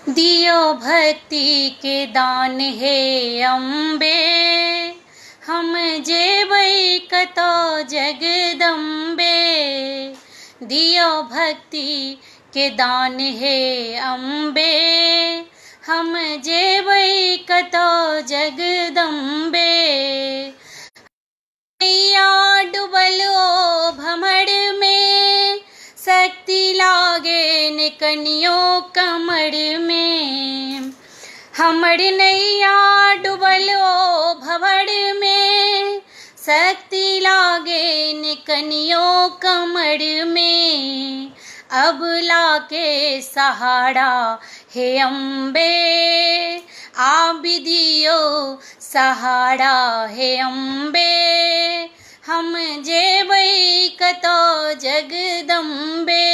दियो भक्ति के दान हे अम्बे, हम जेबै कतो जगदम्बे। दियो भक्ति के दान हे अम्बे, हम जेबै कतो जगदम्बे। मैया डुबल ओ भमर में, शक्ति लागे न कनियो कमर में। हमर नैया डुबल ओ भंवर में, शक्ति लागे न कनियो कमर में। अब लाके सहारा हे अम्बे, आप दियो सहारा हे अम्बे। हम जेबै कतो जगदम्बे,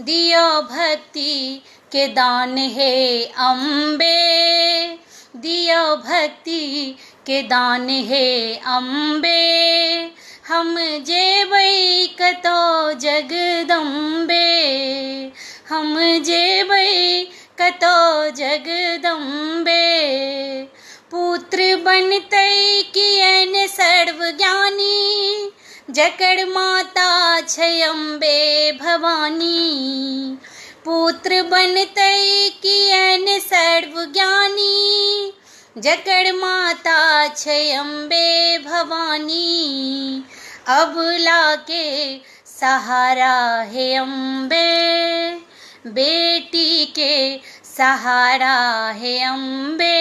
दियो भक्ति के दान हे अम्बे। दियो भक्ति के दान हे अम्बे, हम जेबै कतो जगदम्बे। हम जेबै कतो जगदम्बे। पुत्र बनतै कियन सर्वज्ञानी, जकर माता छै अम्बे भवानी। पुत्र बनतै कियन सर्वज्ञानी, जकर माता छै अम्बे भवानी। अब लाके सहारा हे अम्बे, बेटी के सहारा हे अम्बे।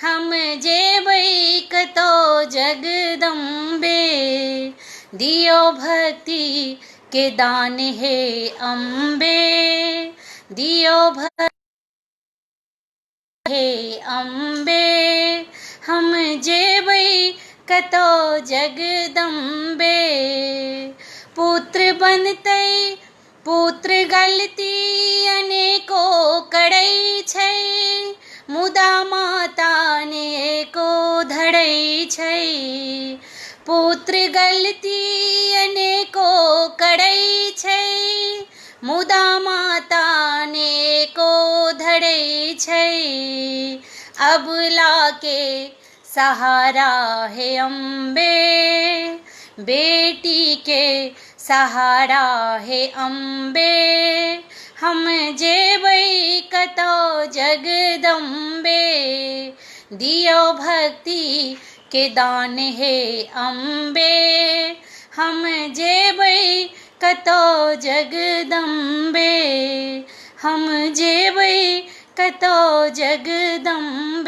हम जेबै कतो जगदम्बे, दियो भक्ति के दान हे अम्बे। दियो भक्ति हे अम्बे, हम जेबै कतो जगदम्बे। पुत्र बनतै पुत्र गलती अनेको करै छै, मुदा माता अनेको धरै छै। पुत्र गलती अनेको करै छै, मुदा माता अनेको धरै छै। अब लाके सहारा हे अम्बे, बेटी के सहारा हे अम्बे। हम जेबै कतो जगदम्बे, दियो भक्ति के दान हे अम्बे। हम जेबै कतो जगदम्बे, हम जेबै कतो जगदम्बे।